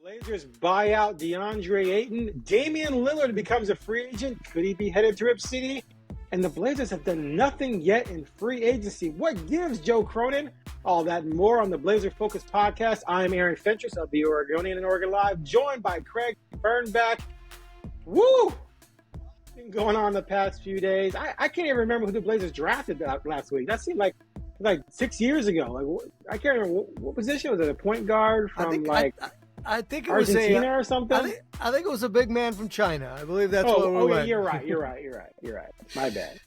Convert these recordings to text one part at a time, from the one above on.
Blazers buy out DeAndre Ayton. Damian Lillard becomes a free agent. Could he be headed to Rip City? And the Blazers have done nothing yet in free agency. What gives, Joe Cronin? All that and more on the Blazer Focus podcast. I'm Aaron Fentress of the Oregonian and Oregon Live, joined by Craig Birnbach. Woo! Been going on the past few days. I can't even remember who the Blazers drafted last week. That seemed like 6 years ago. I can't remember what position was it. A point guard from I think it Argentina was or something. I think it was a big man from China. I believe that's what we went. You're right. My bad.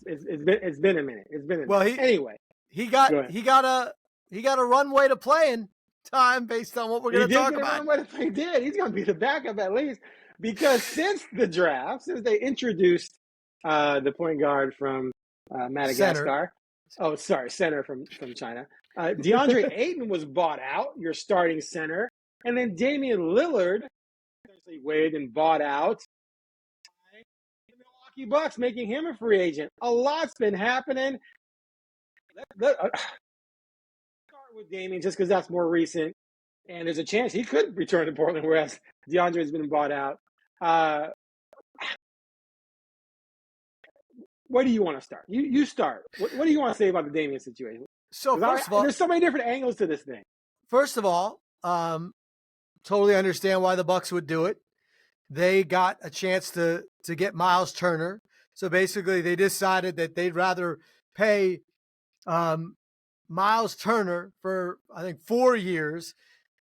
It's been a minute. Well, anyway, he got a runway to playing time based on what we're going to talk about. He did. He's going to be the backup at least because since the draft, since they introduced the point guard from Madagascar. Center from China. DeAndre Ayton was bought out, your starting center. And then Damian Lillard essentially waived and bought out the Milwaukee Bucks, making him a free agent. A lot's been happening. Let's start with Damian just because that's more recent. And there's a chance he could return to Portland, whereas DeAndre has been bought out. Where do you want to start? You start. What do you want to say about the Damian situation? So first of all, there's so many different angles to this thing. First of all, totally understand why the Bucks would do it. They got a chance to get Miles Turner. So basically they decided that they'd rather pay Miles Turner for, I think, 4 years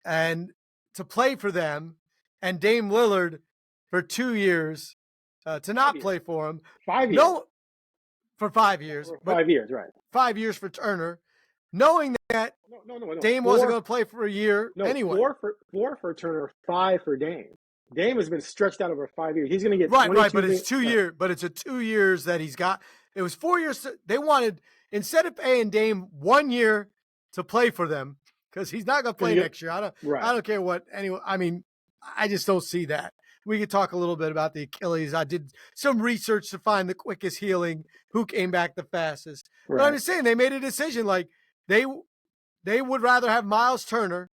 and to play for them, and Dame Lillard for 2 years to not play for him. 5 years. No, for 5 years. 5 years, right. 5 years for Turner, knowing that Dame wasn't going to play for a year anyway. 4 for Turner, 5 for Dame. Dame has been stretched out over 5 years. He's going to get right, but it's 2 years. But it's a 2 years that he's got. It was 4 years. They wanted, instead of paying Dame 1 year to play for them, because he's not going to play next year. I don't care what. Anyway, I mean, I just don't see that. We could talk a little bit about the Achilles. I did some research to find the quickest healing, who came back the fastest. Right. But I'm just saying they made a decision like they would rather have Miles Turner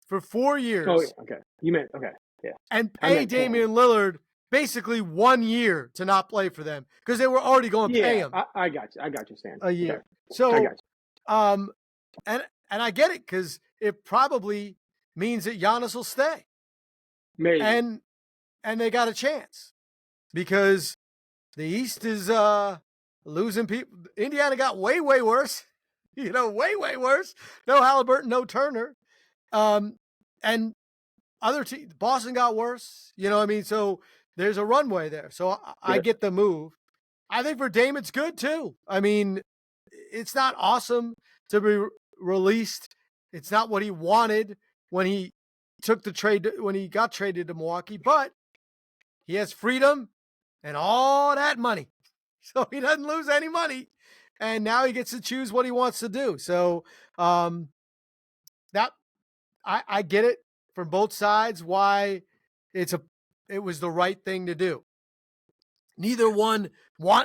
for 4 years. Oh, okay. You meant, okay, yeah. And pay Damian Lillard basically 1 year to not play for them because they were already going to pay him. I got you. I got you, Stan. A year. Okay. So, I got you. And I get it because it probably means that Giannis will stay. Maybe. And they got a chance because the East is losing people. Indiana got way worse. Way worse. No Halliburton, no Turner. And other teams, Boston got worse. You know what I mean? So there's a runway there. So I get the move. I think for Dame, it's good too. I mean, it's not awesome to be released. It's not what he wanted when he took the trade, when he got traded to Milwaukee, but he has freedom and all that money. So he doesn't lose any money. And now he gets to choose what he wants to do. So that I get it from both sides why it was the right thing to do. Neither one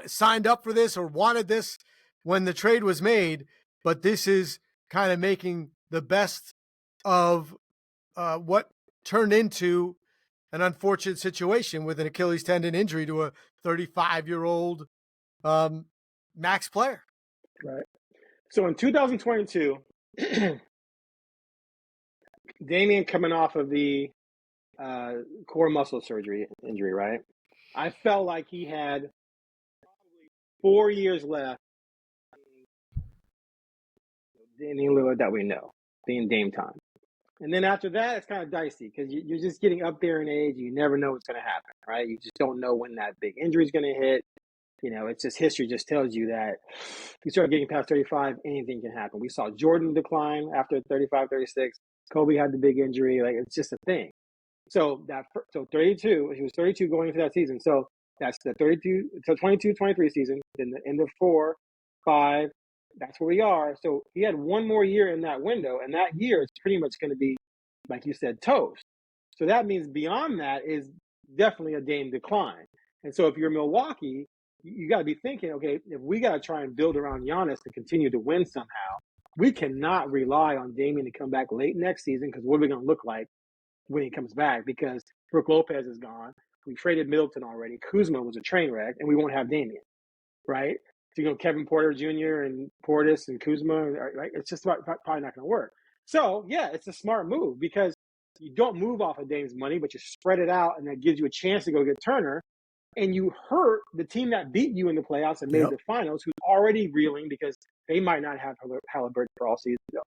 signed up for this or wanted this when the trade was made, but this is kind of making the best of what turned into an unfortunate situation with an Achilles tendon injury to a 35-year-old max player. Right. So in 2022, Damian coming off of the core muscle surgery injury, right? I felt like he had probably 4 years left. Damian Lillard that we know, being Dame time. And then after that, it's kind of dicey because you're just getting up there in age. You never know what's going to happen, right? You just don't know when that big injury is going to hit. It's just history just tells you that you start getting past 35, anything can happen. We saw Jordan decline after 35, 36. Kobe had the big injury. Like, it's just a thing. So 32, he was 32 going into that season. So that's the 22, 23 season. Then the end of 4, 5. That's where we are. So he had 1 more year in that window, and that year is pretty much going to be, like you said, toast. So that means beyond that is definitely a Dame decline. And so if you're Milwaukee, you got to be thinking, okay, if we got to try and build around Giannis to continue to win somehow, we cannot rely on Damian to come back late next season because what are we going to look like when he comes back because Brook Lopez is gone. We traded Middleton already. Kuzma was a train wreck, and we won't have Damian, right? So, Kevin Porter Jr. and Portis and Kuzma, right? It's just probably not going to work. So, yeah, it's a smart move because you don't move off of Dame's money, but you spread it out, and that gives you a chance to go get Turner. And you hurt the team that beat you in the playoffs and made the finals, who's already reeling because they might not have Halliburton for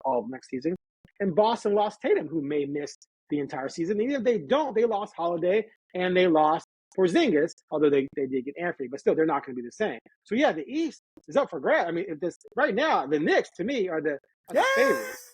all next season. And Boston lost Tatum, who may miss the entire season. And even if they don't, they lost Holiday and they lost Porzingis, although they did get Anthony, but still they're not going to be the same. So yeah, the East is up for grabs. I mean, if this right now, the Knicks to me are the favorites.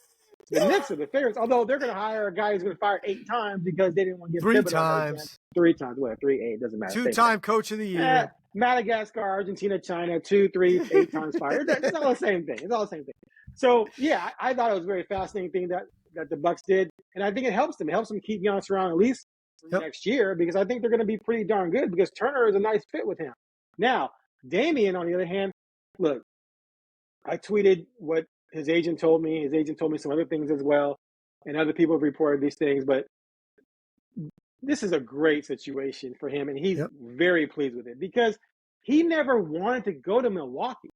The Knicks are the favorites, although they're going to hire a guy who's going to fire 8 times because they didn't want to give 3 Thibodeau times. 3 times, whatever, 3, 8, doesn't matter. 2-time coach of the year. Madagascar, Argentina, China, 2, 3, 8 times fired. It's all the same thing. It's all the same thing. So yeah, I thought it was a very fascinating thing that the Bucks did, and I think it helps them. It helps them keep Giannis around at least next year because I think they're going to be pretty darn good because Turner is a nice fit with him. Now, Damian, on the other hand, look, I tweeted what his agent told me. His agent told me some other things as well, and other people have reported these things, but this is a great situation for him, and he's very pleased with it because he never wanted to go to Milwaukee.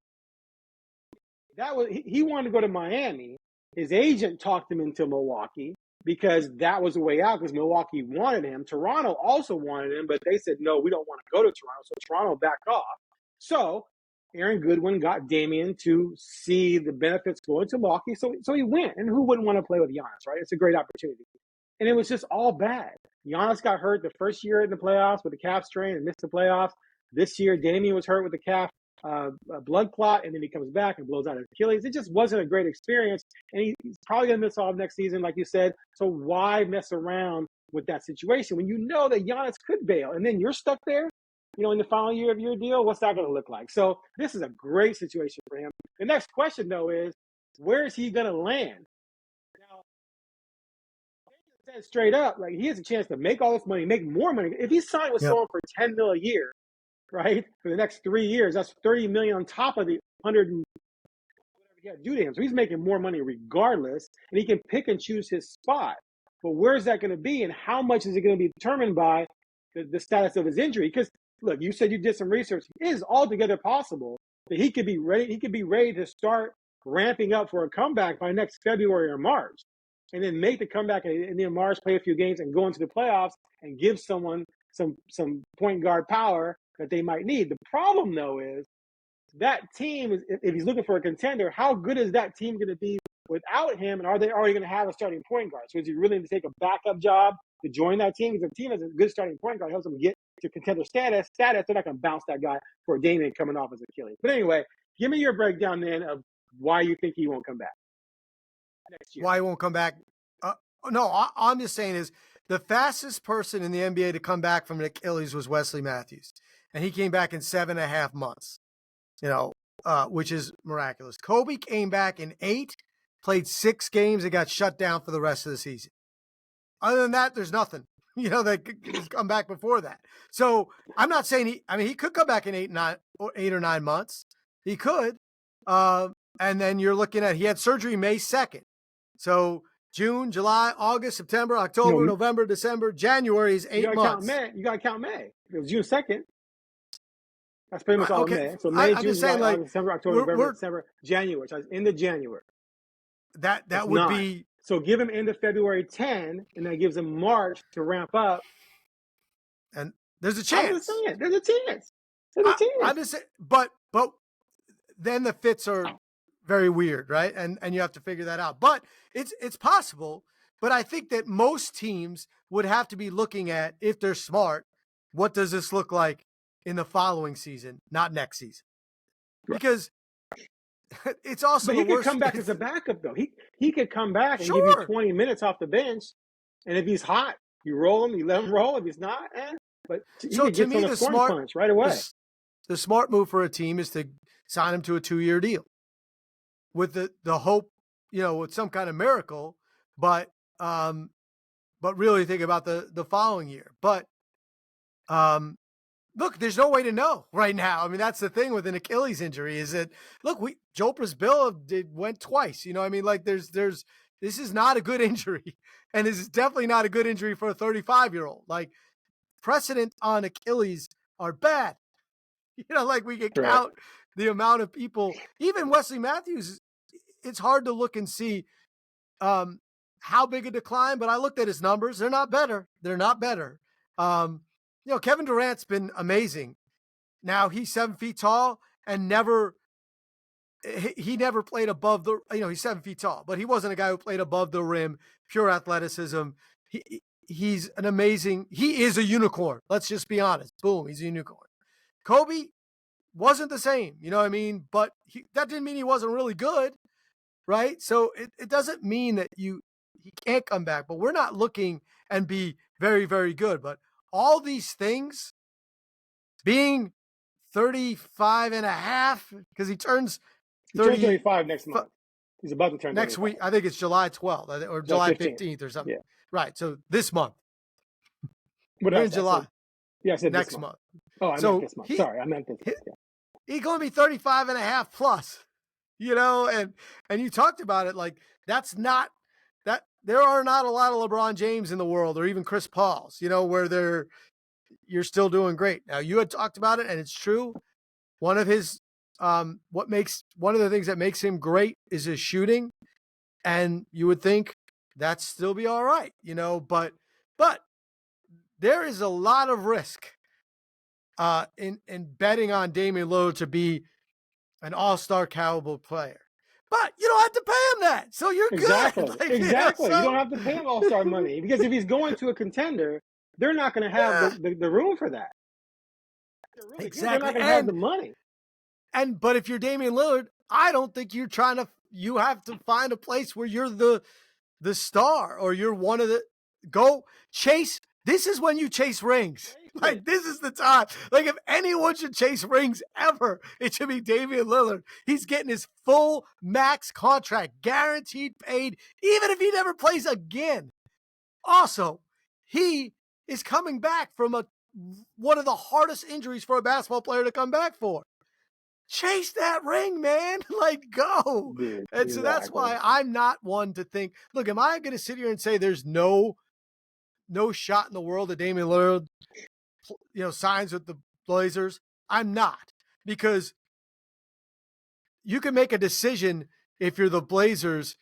He wanted to go to Miami. His agent talked him into Milwaukee because that was the way out because Milwaukee wanted him. Toronto also wanted him, but they said, no, we don't want to go to Toronto. So Toronto backed off. So Aaron Goodwin got Damian to see the benefits going to Milwaukee. So he went. And who wouldn't want to play with Giannis, right? It's a great opportunity. And it was just all bad. Giannis got hurt the first year in the playoffs with the calf strain and missed the playoffs. This year, Damian was hurt with the calf blood clot, and then he comes back and blows out his Achilles. It just wasn't a great experience, and he's probably going to miss all of next season, like you said. So why mess around with that situation when you know that Giannis could bail, and then you're stuck there, in the final year of your deal? What's that going to look like? So this is a great situation for him. The next question, though, is where is he going to land? Now, said straight up, like he has a chance to make all this money, make more money. If he signed with someone for $10 million a year, right, for the next 3 years, that's $30 million on top of the 100 and whatever he had to do to him. So he's making more money regardless, and he can pick and choose his spot. But where's that going to be, and how much is it going to be determined by the status of his injury? Because look, you said you did some research. It is altogether possible that he could be ready. He could be ready to start ramping up for a comeback by next February or March, and then make the comeback and then March, play a few games, and go into the playoffs and give someone some point guard power that they might need. The problem, though, is that team, if he's looking for a contender, how good is that team going to be without him, and are they already going to have a starting point guard? So is he willing to take a backup job to join that team? Because the team has a good starting point guard, helps them get to contender status. They're not going to bounce that guy for Damian coming off his Achilles. But anyway, give me your breakdown then of why you think he won't come back next year. Why he won't come back? No, I'm just saying is the fastest person in the NBA to come back from an Achilles was Wesley Matthews. And he came back in 7.5 months, which is miraculous. Kobe came back in 8, played 6 games, and got shut down for the rest of the season. Other than that, there's nothing, that could come back before that. So I'm not saying he could come back in 8 or 9 months. He could. And then you're looking at, he had surgery May 2nd. So June, July, August, September, October, November, December, January is 8 months. You got to count May. It was June 2nd. That's pretty much all May. So May, June, July, August, December, October, November, December, January. So it's end of January. That would be. So give him end of February 10, and that gives him March to ramp up. And there's a chance. I'm just saying, there's a chance. I'm just saying, but then the fits are very weird, right? And you have to figure that out. But it's possible. But I think that most teams would have to be looking at, if they're smart, what does this look like in the following season, not next season? Because it's also he could come back as a backup, though. He could come back and give you 20 minutes off the bench, and if he's hot, you roll him, you let him roll. If he's not, but he could get on a scoring punch right away. The smart move for a team is to sign him to a 2-year deal with the hope, with some kind of miracle, but really think about the following year. But look, there's no way to know right now. I mean, that's the thing with an Achilles injury is that, look, Joe Brazil went twice. There's this is not a good injury. And this is definitely not a good injury for a 35-year-old. Like, precedent on Achilles are bad. Like we can count the amount of people, even Wesley Matthews, it's hard to look and see how big a decline, but I looked at his numbers. They're not better. They're not better. Kevin Durant's been amazing. Now he's 7 feet tall and he never played above the, he's 7 feet tall, but he wasn't a guy who played above the rim, pure athleticism. He's an amazing, he is a unicorn. Let's just be honest. Boom, he's a unicorn. Kobe wasn't the same, you know what I mean? But that didn't mean he wasn't really good, right? So it doesn't mean that he can't come back, but we're not looking and be very, very good. But all these things, being 35 and a half, because he turns 35 next month. He's about to turn next 35. week. I think it's July 12th or July 15th or something. Yeah. Right. So this month. What We're in July. I said next month. Oh, I meant this month. Sorry, I meant this month. Yeah. He's going to be 35 and a half plus, and you talked about it. Like, that's not that there are not a lot of LeBron James in the world, or even Chris Paul's, where you're still doing great. Now, you had talked about it, and it's true. One of his, one of the things that makes him great is his shooting. And you would think that'd still be all right, but there is a lot of risk in betting on Damian Lillard to be an all-star caliber player. But you don't have to pay him that, so you're good. Exactly. You don't have to pay him all-star money, because if he's going to a contender, they're not going to have the room for that. Exactly. They're not going to have the money. But if you're Damian Lillard, I don't think you have to find a place where you're the star, or you're one of go chase. This is when you chase rings. Like, this is the time. Like, if anyone should chase rings ever, it should be Damian Lillard. He's getting his full max contract, guaranteed paid, even if he never plays again. Also, he is coming back from one of the hardest injuries for a basketball player to come back for. Chase that ring, man. Like, go. Dude, and so that's why I'm not one to think, look, am I going to sit here and say there's no shot in the world that Damian Lillard, signs with the Blazers? I'm not, because you can make a decision if you're the Blazers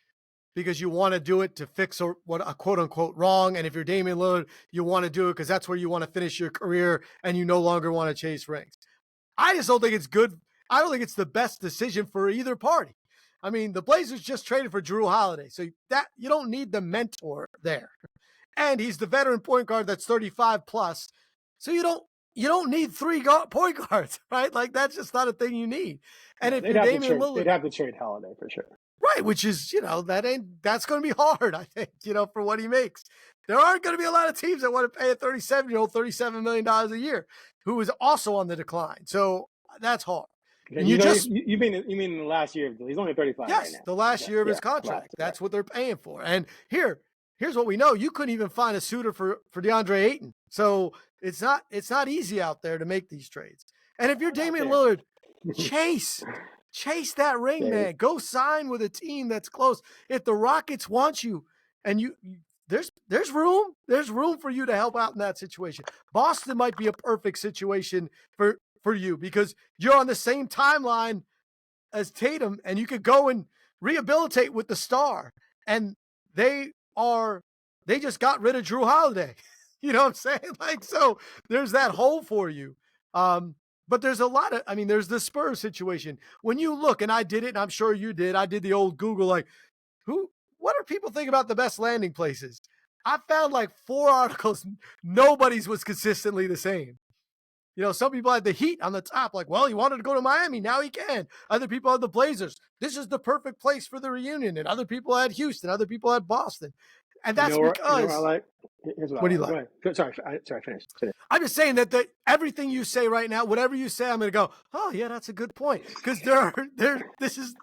because you want to do it to fix a quote unquote wrong. And if you're Damian Lillard, you want to do it because that's where you want to finish your career and you no longer want to chase rings. I just don't think it's good. I don't think it's the best decision for either party. I mean, the Blazers just traded for Jrue Holiday, so that you don't need the mentor there. And he's the veteran point guard that's 35 plus. So you don't need three point guards, right? Like, that's just not a thing you need. And if you're Damian Lillard, they'd have to trade Holiday for sure. Right, which is, that's going to be hard, I think, for what he makes. There aren't going to be a lot of teams that want to pay a 37-year-old $37 million a year who is also on the decline. So that's hard. And you mean in the last year? He's only 35 right now. Yes, the last year of his contract. That's what they're paying for. And here's what we know. You couldn't even find a suitor for DeAndre Ayton. So it's not easy out there to make these trades. And if you're Damian Lillard, chase that ring, man. Go sign with a team that's close. If the Rockets want you, and there's room for you to help out in that situation. Boston might be a perfect situation for you, because you're on the same timeline as Tatum, and you could go and rehabilitate with the star. And they just got rid of Jrue Holiday. You know what I'm saying? Like, so there's that hole for you. But there's a lot of, there's the Spurs situation. When you look, and I did it, and I'm sure you did, I did the old Google, like, what do people think about the best landing places? I found like 4 articles. Nobody's was consistently the same. Some people had the Heat on the top, like, well, he wanted to go to Miami, now he can. Other people had the Blazers. This is the perfect place for the reunion. And other people had Houston. Other people had Boston. And that's because. What I like? What do you like? Sorry, finish. I'm just saying that everything you say right now, whatever you say, I'm going to go, oh yeah, that's a good point. Because this is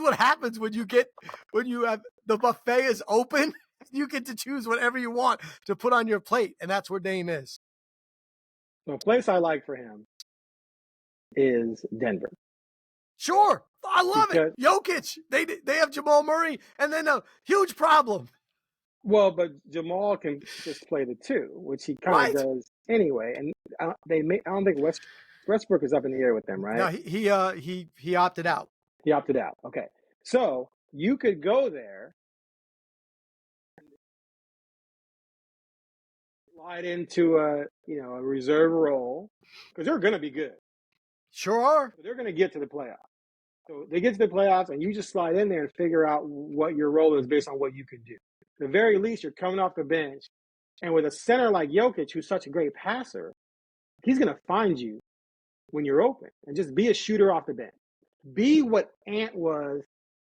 what happens when you have the buffet is open. You get to choose whatever you want to put on your plate, and that's where Dame is. The place I like for him is Denver. Sure. I love Because, it. Jokic. They have Jamal Murray, and then a huge problem. well, but Jamal can just play the two, which he kind of Right. does anyway. And I don't think Westbrook is up in the air with them, right? No, he opted out. He opted out. Okay, so you could go there, slide into a reserve role because they're going to be good. Sure are. They're going to get to the playoffs. So they get to the playoffs, and you just slide in there and figure out what your role is based on what you can do. At the very least, you're coming off the bench, and with a center like Jokic, who's such a great passer, he's going to find you when you're open, and just be a shooter off the bench. Be what Ant was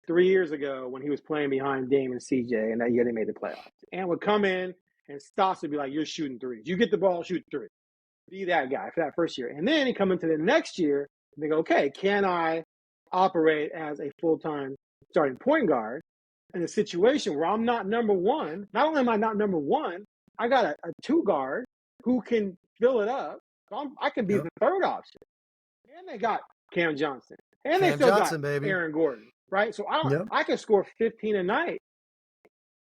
3 years ago when he was playing behind Dame and CJ, and that year they made the playoffs. Ant would come in, and Stas would be like, "You're shooting threes. You get the ball, shoot three." Be that guy for that first year. And then he come into the next year and they go, okay, can I operate as a full-time starting point guard in a situation where I'm not number one? Not only am I not number one, I got a two guard who can fill it up. So I can be the third option. And they got Cam Johnson. And they still got baby. Aaron Gordon, right? So I can score 15 a night,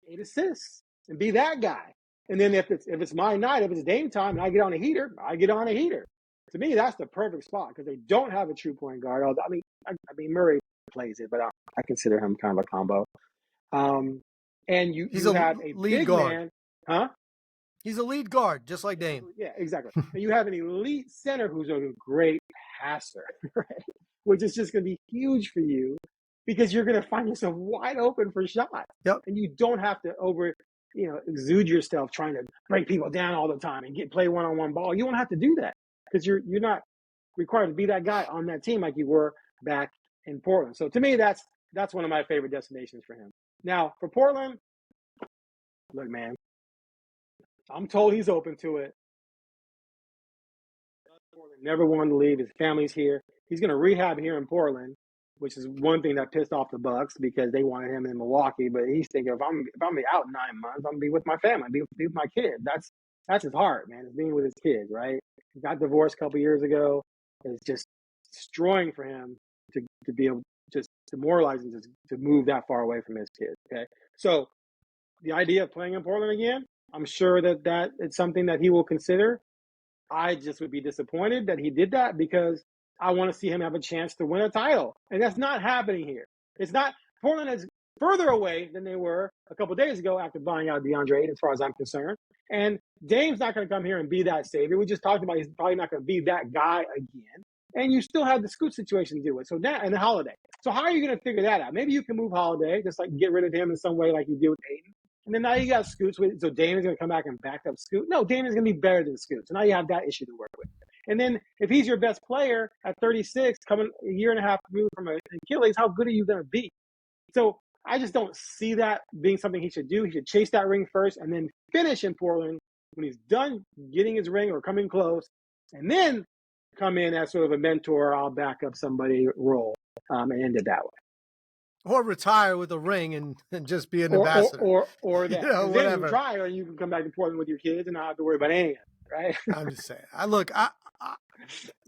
8 assists, and be that guy. And then if it's my night, if it's Dame time and I get on a heater, I get on a heater. To me, that's the perfect spot because they don't have a true point guard. I mean Murray plays it, but I consider him kind of a combo. And you have a lead big guard. man, huh? He's a lead guard, just like Dame. Yeah, exactly. And you have an elite center who's a great passer, right? Which is just going to be huge for you because you're going to find yourself wide open for shots. Yep. And you don't have to exude yourself trying to break people down all the time and play one-on-one ball. You don't have to do that because you're not required to be that guy on that team like you were back in Portland. So to me, that's one of my favorite destinations for him. Now, for Portland, look, man, I'm told he's open to it. Portland never wanted to leave. His family's here. He's going to rehab here in Portland, which is one thing that pissed off the Bucks because they wanted him in Milwaukee. But he's thinking, if I'm out 9 months, I'm gonna be with my family, be with my kids. That's his heart, man. It's being with his kids, right? He got divorced a couple years ago. It's just destroying for him to be able, just demoralizing to move that far away from his kids. Okay, so the idea of playing in Portland again, I'm sure that it's something that he will consider. I just would be disappointed that he did that because I want to see him have a chance to win a title. And that's not happening here. It's not. Portland is further away than they were a couple of days ago after buying out Deandre Ayton, as far as I'm concerned. And Dame's not going to come here and be that savior. We just talked about he's probably not going to be that guy again. And you still have the Scoot situation to deal with. So now, and the Holiday. So how are you going to figure that out? Maybe you can move Holiday, just like get rid of him in some way like you did with Ayton. And then now you got Scoots. So Dame is going to come back and back up Scoot. No, Dame is going to be better than Scoot. So now you have that issue to work with. And then if he's your best player at 36, coming a year and a half removed from an Achilles, how good are you going to be? So I just don't see that being something he should do. He should chase that ring first and then finish in Portland when he's done getting his ring or coming close, and then come in as sort of a mentor, I'll back up somebody role, and end it that way. Or retire with a ring and just be an ambassador. Or that. Whatever. Then you retire and you can come back to Portland with your kids and not have to worry about anything, right? I'm just saying.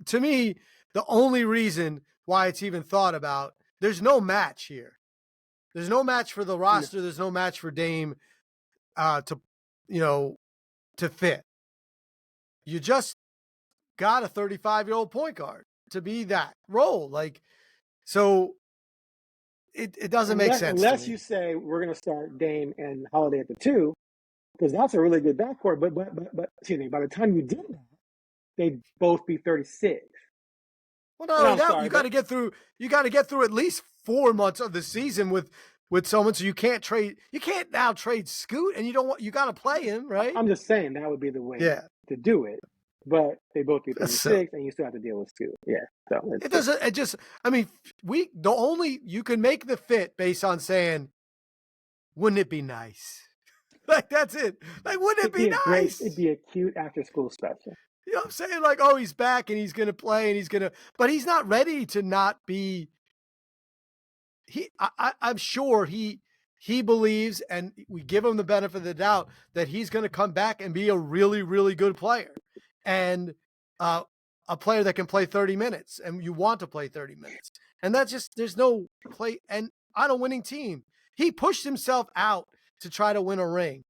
To me, the only reason why it's even thought about, there's no match here. There's no match for the roster. There's no match for Dame to fit. You just got a 35-year-old point guard to be that role. So it doesn't make sense. Unless you say we're going to start Dame and Holiday at the 2, because that's a really good backcourt. But excuse me, by the time you do that, they'd both be 36. Well, not only that, you got to get through. You got to get through at least 4 months of the season with someone. So you can't trade. You can't now trade Scoot, and you don't want. You got to play him, right? I'm just saying that would be the way to do it. But they both be 36, and you still have to deal with Scoot. Yeah. So it doesn't. It just. I mean, you can make the fit based on saying, wouldn't it be nice? That's it. Wouldn't it be nice? It'd be a cute after-school special. You know what I'm saying? Oh, he's back and he's going to play and he's going to, but he's not ready to not be. I'm sure he believes, and we give him the benefit of the doubt, that he's going to come back and be a really, really good player, and a player that can play 30 minutes, and you want to play 30 minutes. And that's just, there's no play. And on a winning team, he pushed himself out to try to win a ring.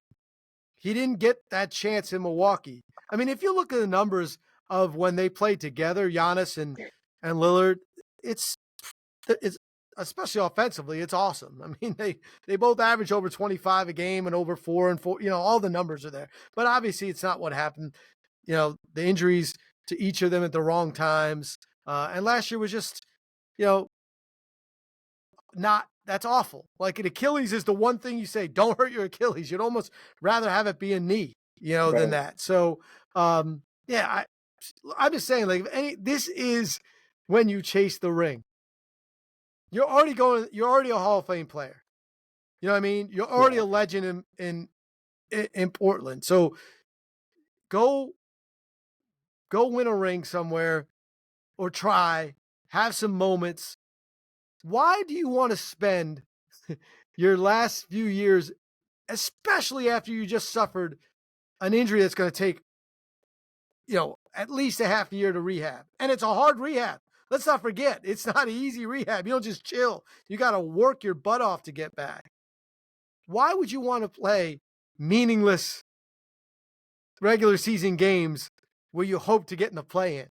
He didn't get that chance in Milwaukee. I mean, if you look at the numbers of when they played together, Giannis and Lillard, it's especially offensively, it's awesome. I mean, they both average over 25 a game and over 4 and 4. All the numbers are there. But obviously, it's not what happened. The injuries to each of them at the wrong times. And last year was just, not, that's awful. Like an Achilles is the one thing you say, don't hurt your Achilles. You'd almost rather have it be a knee, than that. So, yeah, I'm just saying, like, this is when you chase the ring. You're already a Hall of Fame player. You know what I mean? You're already a legend in Portland. So go win a ring somewhere or have some moments. Why do you want to spend your last few years, especially after you just suffered an injury that's going to take, at least a half a year to rehab? And it's a hard rehab. Let's not forget, it's not an easy rehab. You don't just chill. You got to work your butt off to get back. Why would you want to play meaningless regular season games where you hope to get in the play-in?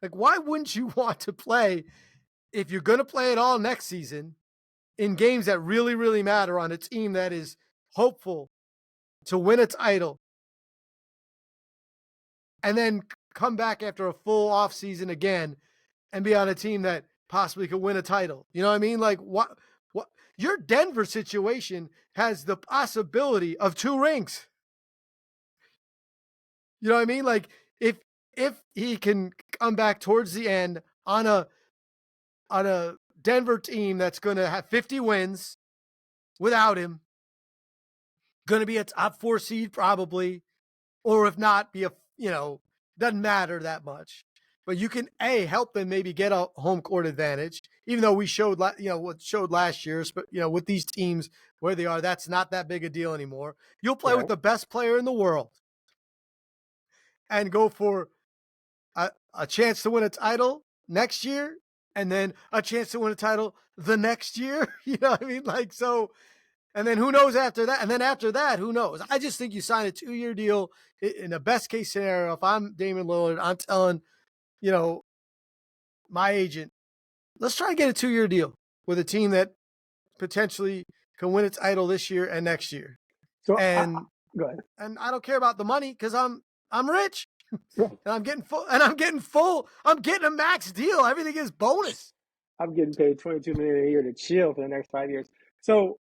Like, why wouldn't you want to play, if you're going to play it all next season, in games that really, really matter on a team that is hopeful to win a title, and then come back after a full off season again and be on a team that possibly could win a title? You know what I mean? Like, what your Denver situation has the possibility of 2 rings. You know what I mean? Like, if he can come back towards the end on a Denver team that's going to have 50 wins without him, going to be a top 4 seed probably, or if not, be doesn't matter that much. But you can help them maybe get a home court advantage, even though we showed what showed last year. But with these teams where they are, that's not that big a deal anymore. You'll play with the best player in the world and go for a chance to win a title next year, and then a chance to win a title the next year. You know what I mean? Like, so, and then who knows after that? And then after that, who knows? I just think you sign a 2-year deal in the best case scenario. If I'm Damian Lillard, I'm telling, my agent, let's try and get a 2-year deal with a team that potentially can win a title this year and next year. So, go ahead. And I don't care about the money because I'm rich. Yeah. And I'm getting full. I'm getting a max deal. Everything is bonus. I'm getting paid $22 million a year to chill for the next 5 years. So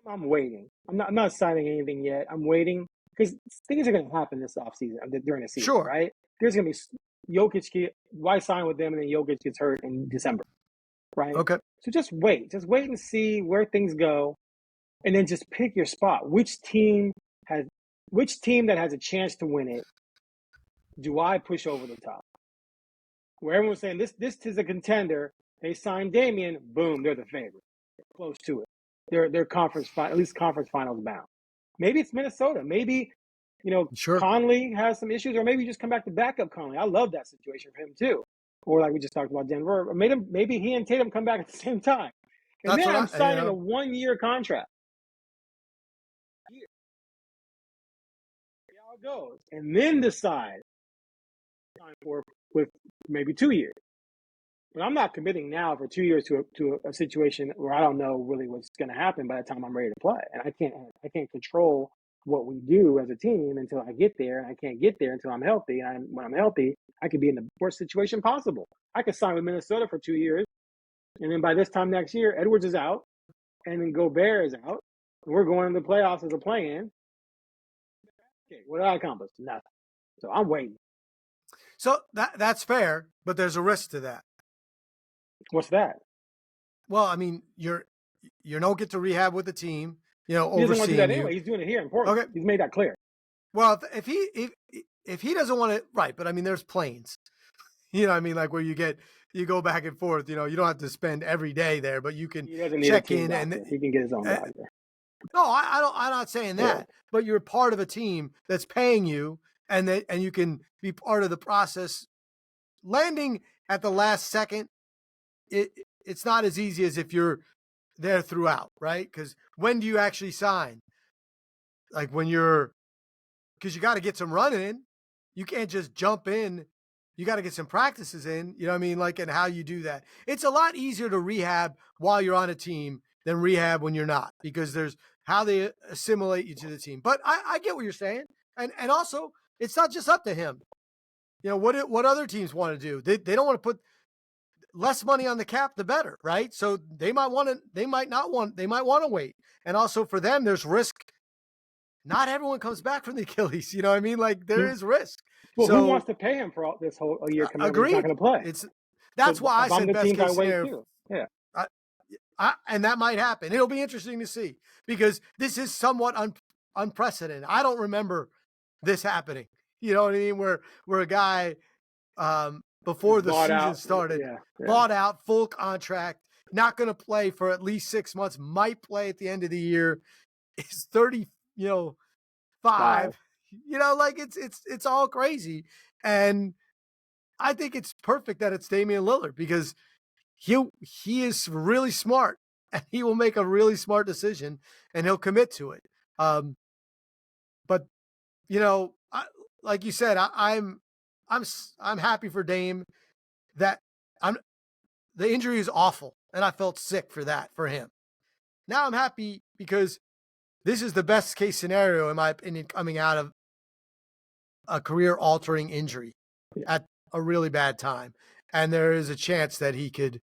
I'm waiting. I'm not signing anything yet. I'm waiting because things are going to happen this offseason, during the season, sure. Right? There's going to be Jokic. Why sign with them and then Jokic gets hurt in December, right? Okay. So just wait and see where things go, and then just pick your spot. Which team that has a chance to win it do I push over the top? Where everyone's saying this is a contender. They signed Damian, boom, they're the favorite. They're close to it. They're at least conference finals bound. Maybe it's Minnesota. Maybe, sure. Conley has some issues, or maybe you just come back to backup Conley. I love that situation for him too. Or like we just talked about Denver, maybe he and Tatum come back at the same time. And then I'm signing a 1-year contract. See how it goes. And then decide with maybe 2 years. But I'm not committing now for 2 years to a situation where I don't know really what's going to happen by the time I'm ready to play. And I can't control what we do as a team until I get there. And I can't get there until I'm healthy. And when I'm healthy, I could be in the worst situation possible. I could sign with Minnesota for 2 years. And then by this time next year, Edwards is out. And then Gobert is out. And we're going into the playoffs as a play-in. Okay, what did I accomplish? Nothing. So I'm waiting. So that's fair, but there's a risk to that. What's that? Well, I mean, you don't get to rehab with the team, he doesn't want to do that anyway. He's doing it here in Portland. Okay. He's made that clear. Well, if he doesn't want to, right? But I mean, there's planes. You know what I mean? Like where you go back and forth. You don't have to spend every day there, but you can check in and he can get his own doctor. No, I'm not saying that. Yeah. But you're part of a team that's paying you, and you can be part of the process, landing at the last second, it's not as easy as if you're there throughout, right? Because when do you actually sign? Like when because you got to get some running in. You can't just jump in. You got to get some practices in, you know what I mean? Like, and how you do that. It's a lot easier to rehab while you're on a team than rehab when you're not, because there's how they assimilate you to the team. But I get what you're saying. And also, it's not just up to him. You know, what other teams want to do? They don't want to put less money on the cap, the better, right? So they might want to wait. And also for them, there's risk. Not everyone comes back from the Achilles. You know what I mean? Like there is risk. Well, so, who wants to pay him for all this whole year coming up? He's agreed. not going to play. That's why I if I'm said the best teams, case I wait scenario. too. Yeah. And that might happen. It'll be interesting to see because this is somewhat unprecedented. I don't remember this happening. You know what I mean? Where a guy before the season started, bought out, full contract, not going to play for at least 6 months, might play at the end of the year, is 30, five. Like it's all crazy. And I think it's perfect that it's Damian Lillard because he is really smart and he will make a really smart decision and he'll commit to it. But like you said, I'm happy for Dame that the injury is awful and I felt sick for him. Now I'm happy because this is the best case scenario, in my opinion, coming out of a career altering injury at a really bad time. And there is a chance that he could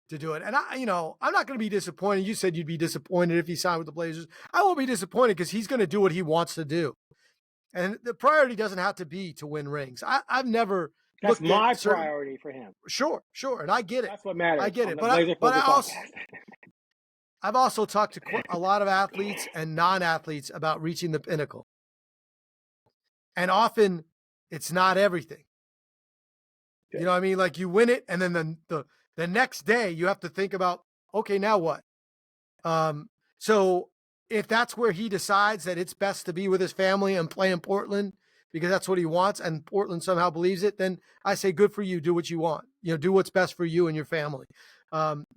to do it. And I'm not going to be disappointed. You said you'd be disappointed if he signed with the Blazers. I won't be disappointed because he's going to do what he wants to do. And the priority doesn't have to be to win rings. I've never. That's my priority for him. Sure. And I get it. That's what matters. I get it. But I've also talked to a lot of athletes and non-athletes about reaching the pinnacle. And often it's not everything. Okay. You know what I mean? Like you win it and then the next day you have to think about, okay, now what? So if that's where he decides that it's best to be with his family and play in Portland because that's what he wants and Portland somehow believes it, then I say, good for you. Do what you want. Do what's best for you and your family.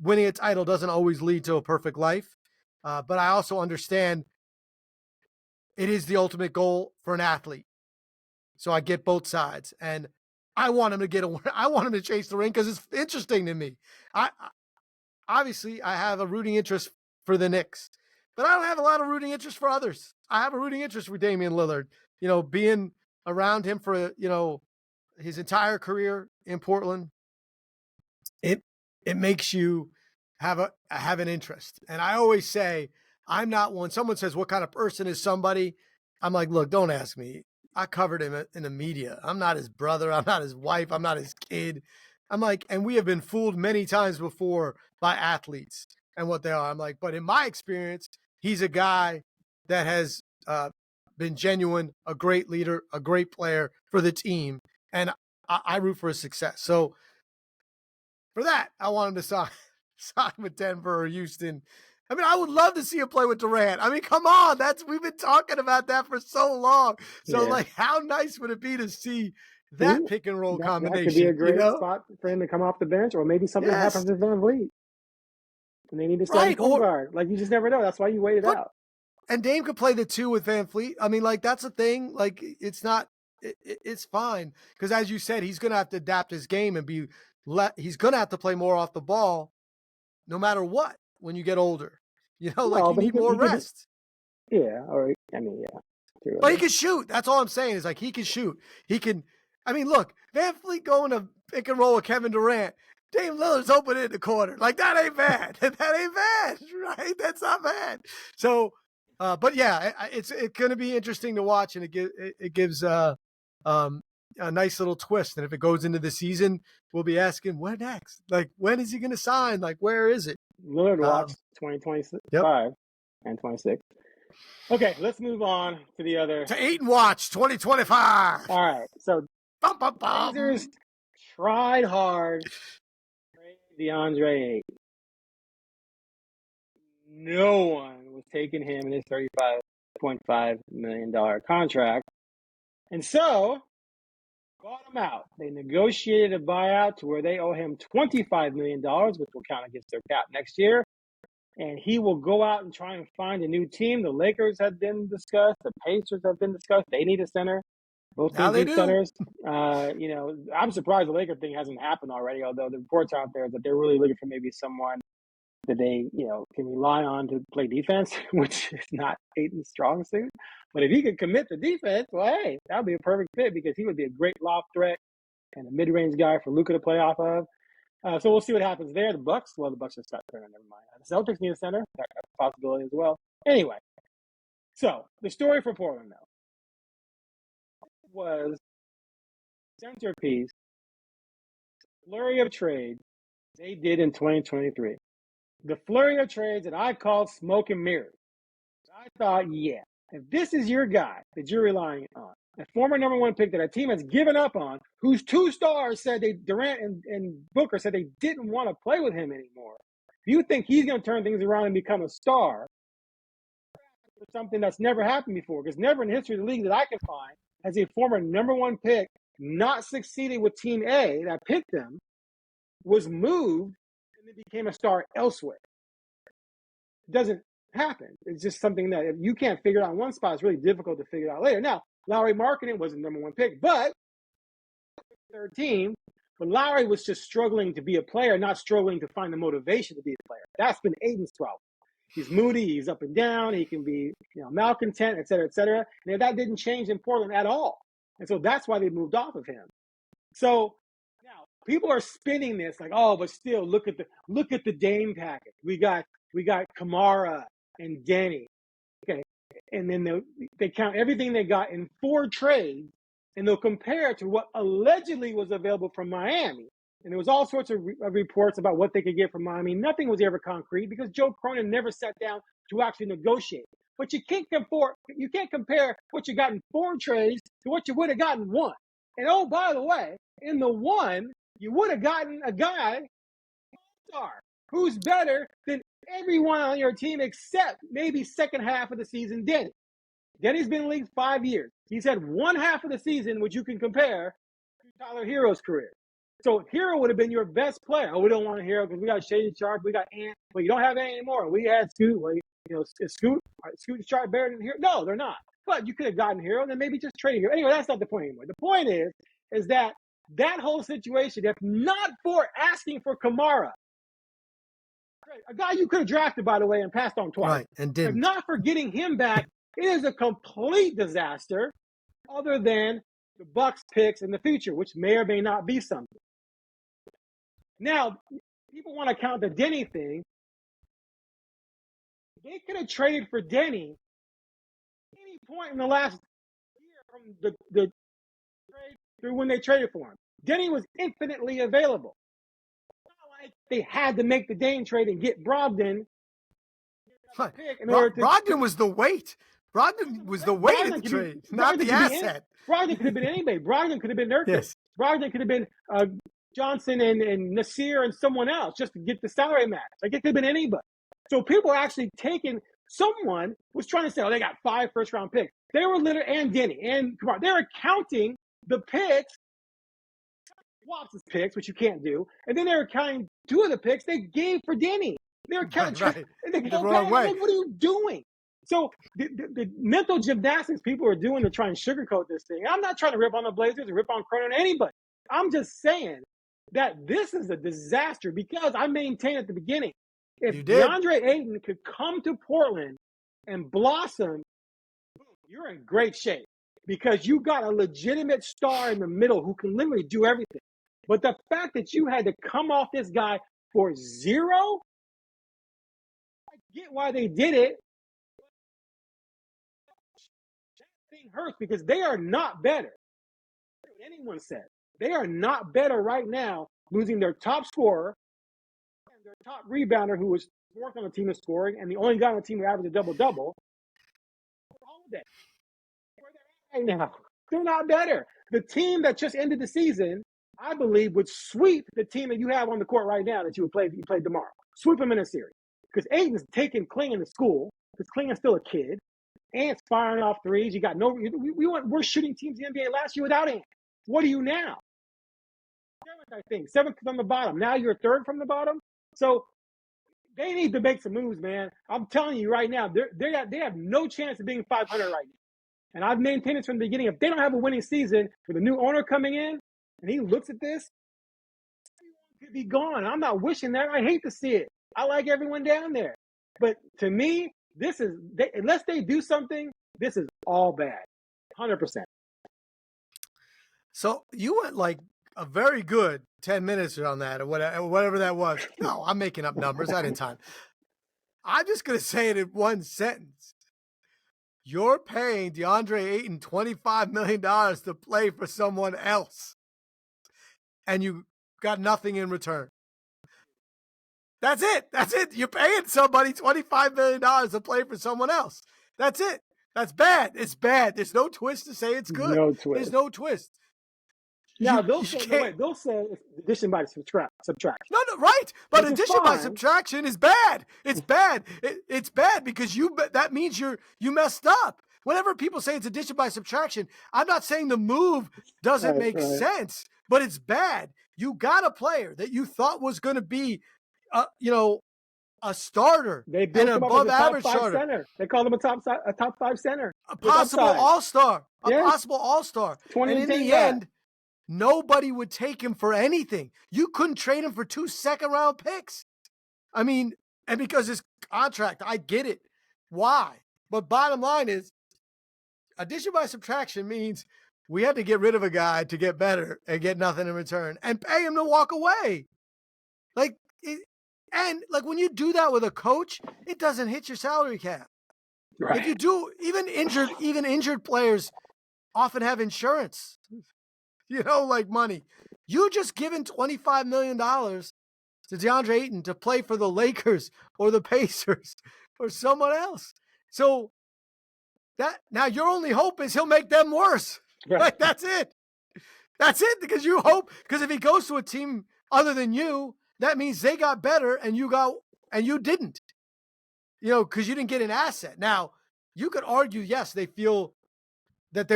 Winning a title doesn't always lead to a perfect life. But I also understand it is the ultimate goal for an athlete. So I get both sides, and I want him to I want him to chase the ring because it's interesting to me. Obviously I have a rooting interest for the Knicks, but I don't have a lot of rooting interest for others. I have a rooting interest for Damian Lillard, being around him for, his entire career in Portland. It makes you have an interest. And I always say, I'm not one. Someone says, what kind of person is somebody? I'm like, look, don't ask me. I covered him in the media. I'm not his brother. I'm not his wife. I'm not his kid. I'm like, and we have been fooled many times before by athletes and what they are. I'm like, but in my experience, he's a guy that has been genuine, a great leader, a great player for the team. And I root for his success. So for that, I want him to sign with Denver or Houston. I mean, I would love to see him play with Durant. I mean, come on. We've been talking about that for so long. So, how nice would it be to see that pick and roll combination? That could be a great spot for him to come off the bench, or maybe something happens to Van Vliet. And they need to start point guard. Like, you just never know. That's why you wait it out. And Dame could play the 2 with Van Vliet. I mean, that's a thing. Like, it's not it's fine. Because as you said, he's going to have to adapt his game and he's going to have to play more off the ball no matter what when you get older. You need more rest. True. But he can shoot. That's all I'm saying is he can shoot. He can. I mean, look, Van Vliet going to pick and roll with Kevin Durant. Dame Lillard's open in the corner. That ain't bad. That ain't bad, right? That's not bad. So, but yeah, it's going to be interesting to watch, and it gives a nice little twist. And if it goes into the season, we'll be asking, what next? When is he going to sign? Where is it? Lillard watch 2025 and 26. Okay, let's move on to the other. To Ayton watch 2025. All right, so Blazers tried hard to trade Deandre Ayton. No one was taking him in his $35.5 million contract. And so bought him out. They negotiated a buyout to where they owe him $25 million, which will count against their cap next year. And he will go out and try and find a new team. The Lakers have been discussed. The Pacers have been discussed. They need a center. Both Now teams they need do. centers. I'm surprised the Laker thing hasn't happened already, although the reports out there that they're really looking for maybe someone that they, can rely on to play defense, which is not Ayton's strong suit. But if he could commit to defense, well, hey, that would be a perfect fit because he would be a great lob threat and a mid-range guy for Luka to play off of. So we'll see what happens there. The Bucks just got turned. Never mind. The Celtics need a center. That's a possibility as well. Anyway, so the story for Portland, though, was centerpiece flurry of trades they did in 2023. The flurry of trades that I called smoke and mirrors. I thought, yeah, if this is your guy that you're relying on, a former number one pick that a team has given up on, whose two stars said Durant and Booker said they didn't want to play with him anymore. If you think he's going to turn things around and become a star, something that's never happened before, because never in the history of the league that I can find has a former number one pick not succeeded with Team A that picked them, was moved, and then became a star elsewhere. It doesn't happen. It's just something that if you can't figure it out in one spot, it's really difficult to figure it out later. Now, Lowry Markkanen was the number one pick, but third team, but Lowry was just struggling to be a player, not struggling to find the motivation to be a player. That's been Ayton's problem. He's moody, he's up and down, he can be, malcontent, et cetera, et cetera. And that didn't change in Portland at all. And so that's why they moved off of him. So now people are spinning this like, oh, but still look at the Dame package. We got Kamara and Denny. Okay. And then they count everything they got in 4 trades, and they'll compare it to what allegedly was available from Miami. And there was all sorts of reports about what they could get from Miami. Nothing was ever concrete because Joe Cronin never sat down to actually negotiate. But you can't compare what you got in 4 trades to what you would have gotten 1. And oh, by the way, in the 1, you would have gotten a guy, star, who's better than everyone on your team except maybe second half of the season, Denny. Denny's been in the league 5 years. He's had one half of the season, which you can compare to Tyler Hero's career. So Hero would have been your best player. Oh, we don't want a Hero because we got Shady Sharp, we got Ant, but you don't have Ant anymore. We had Scoot. Well, is Scoot and Sharp better than Hero? No, they're not. But you could have gotten Hero and then maybe just traded Hero. Anyway, that's not the point anymore. The point is that whole situation, if not for asking for Kamara, a guy you could have drafted, by the way, and passed on twice. Right, and didn't. If not for getting him back, it is a complete disaster other than the Bucks picks in the future, which may or may not be something. Now, people want to count the Denny thing. They could have traded for Denny at any point in the last year from the trade through when they traded for him. Denny was infinitely available. It's not like they had to make the Dame trade and get Brogdon. Brogdon was the weight. Brogdon was the weight of the trade, not the asset. Brogdon could have been anybody. Brogdon could have been Nurkic. Yes. Brogdon could have been Johnson and Nasir and someone else just to get the salary match. Like it could have been anybody. So people are actually taking someone was trying to say, oh, they got 5 first-round picks. They were literally, and Denny, and Kamara. They were counting the picks, Watson's picks, which you can't do, and then they were counting 2 of the picks they gave for Denny. They were counting. Right. And they The wrong way. Like, what are you doing? So the mental gymnastics people are doing to try and sugarcoat this thing. I'm not trying to rip on the Blazers or rip on Cronin or anybody. I'm just saying that this is a disaster because I maintained at the beginning, if Deandre Ayton could come to Portland and blossom, you're in great shape because you got a legitimate star in the middle who can literally do everything. But the fact that you had to come off this guy for 0, I get why they did it. That thing hurts because they are not better. Anyone said they are not better right now, losing their top scorer and their top rebounder, who was 4th on the team in scoring, and the only guy on the team who averaged a double-double. Holiday. Where they're at right now, they're not better. The team that just ended the season, I believe, would sweep the team that you have on the court right now that you would play if you played tomorrow. Sweep them in a series because Ayton's taking Klingon to school because Klingon's still a kid. Ant's firing off threes. You got we're shooting teams in the NBA last year without Ant. What are you now? Seventh, I think. Seventh from the bottom. Now you're third from the bottom. So they need to make some moves, man. I'm telling you right now, they have no chance of being 500 right now. And I've maintained this from the beginning. If they don't have a winning season with a new owner coming in, and he looks at this, everyone could be gone. I'm not wishing that. I hate to see it. I like everyone down there. But to me, unless they do something, this is all bad. 100%. So you went like a very good 10 minutes on that or whatever that was. No, I'm making up numbers. I didn't time. I'm just going to say it in one sentence. You're paying Deandre Ayton $25 million to play for someone else, and you got nothing in return. That's it. That's it. You're paying somebody $25 million to play for someone else. That's it. That's bad. It's bad. There's no twist to say it's good. No twist. There's no twist. Now, they'll say it's addition by subtraction. No, right. But Which is addition by fine. subtraction is bad. It's bad. It's bad because that means you messed up. Whenever people say it's addition by subtraction, I'm not saying the move doesn't make sense, but it's bad. You got a player that you thought was going to be, a starter. They built him above up as a average top 5 starter. center. They called him a top 5 center. A possible all-star. Possible all-star. 20 and in the end, nobody would take him for anything. You couldn't trade him for 2 second-round picks. I mean, and because his contract, I get it. Why? But bottom line is, addition by subtraction means we had to get rid of a guy to get better and get nothing in return and pay him to walk away. And when you do that with a coach, it doesn't hit your salary cap. Right. If you do, even injured players often have insurance. Like money. You just given $25 million to Deandre Ayton to play for the Lakers or the Pacers or someone else. So now your only hope is he'll make them worse. Right. That's it. That's it, because because if he goes to a team other than you, that means they got better and you didn't. Because you didn't get an asset. Now, you could argue, yes, they feel that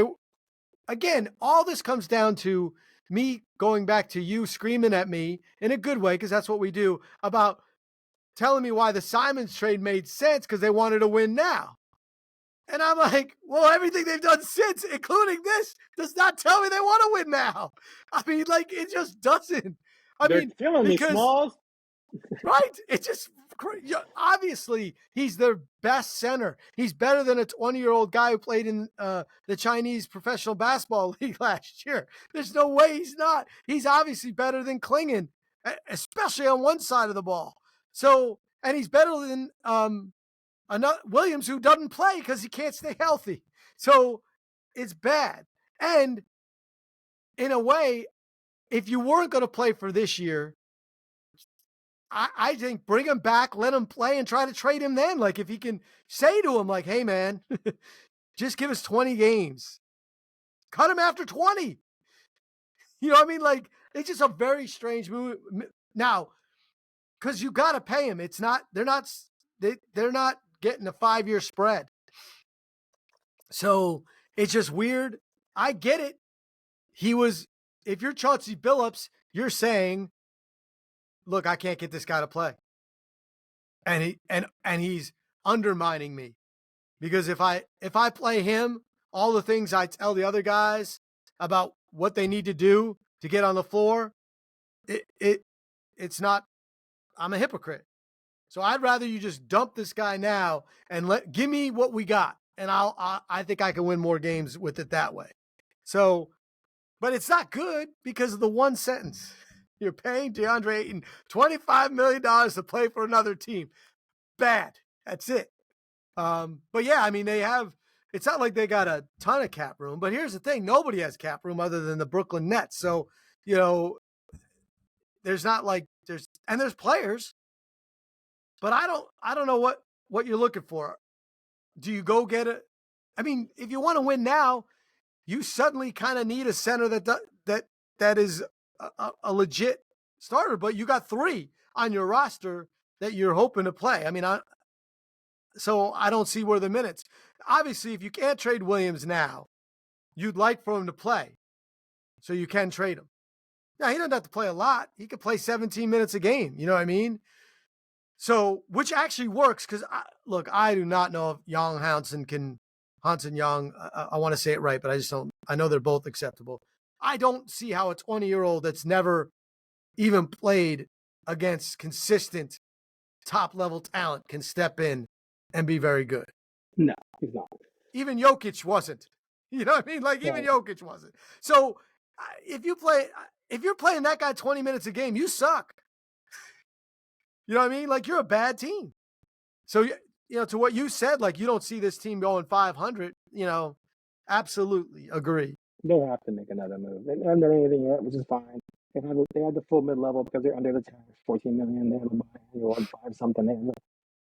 again, all this comes down to me going back to you screaming at me in a good way, because that's what we do, about telling me why the Simons trade made sense because they wanted to win now. And I'm like, well, everything they've done since, including this, does not tell me they want to win now. I mean, it just doesn't. They're killing me, Smalls. Right? It's just obviously he's their best center. He's better than a 20-year-old guy who played in the Chinese professional basketball league last year. There's no way he's not. He's obviously better than Klingon, especially on one side of the ball. So, and he's better than Williams, who doesn't play because he can't stay healthy. So it's bad. And in a way, if you weren't going to play for this year, I think bring him back, let him play, and try to trade him then. Like, if he can say to him, like, hey, man, just give us 20 games. Cut him after 20. You know what I mean? Like, it's just a very strange move. Now, because you got to pay him. They're not getting a 5-year spread. So it's just weird. I get it. If you're Chauncey Billups, you're saying, look, I can't get this guy to play. And he's undermining me. Because if I play him, all the things I tell the other guys about what they need to do to get on the floor, it's not, I'm a hypocrite. So I'd rather you just dump this guy now and give me what we got. And I think I can win more games with it that way. So, but it's not good because of the one sentence. You're paying Deandre Ayton $25 million to play for another team. Bad. That's it. But yeah, I mean, it's not like they got a ton of cap room, but here's the thing. Nobody has cap room other than the Brooklyn Nets. So, there's not like there's players, but I don't know what you're looking for. Do you go get if you want to win now, you suddenly kind of need a center that is a legit starter, but you got 3 on your roster that you're hoping to play. I mean, so I don't see where the minutes. Obviously, if you can't trade Williams now, you'd like for him to play. So you can trade him. Now, he doesn't have to play a lot. He could play 17 minutes a game. You know what I mean? So, which actually works because, look, I do not know if Hansen Young, I want to say it right, but I just don't. I know they're both acceptable. I don't see how a 20-year-old that's never even played against consistent top-level talent can step in and be very good. No, he's not. Even Jokic wasn't. You know what I mean? Like, even Jokic wasn't. So, if you're playing that guy 20 minutes a game, you suck. You know what I mean? Like, you're a bad team. So, you know, to what you said, like, you don't see this team going 500, you know, absolutely agree. They have to make another move. They haven't done anything yet, which is fine. They had the full mid-level because they're under the tax, $14 million. They have a biannual 5 something.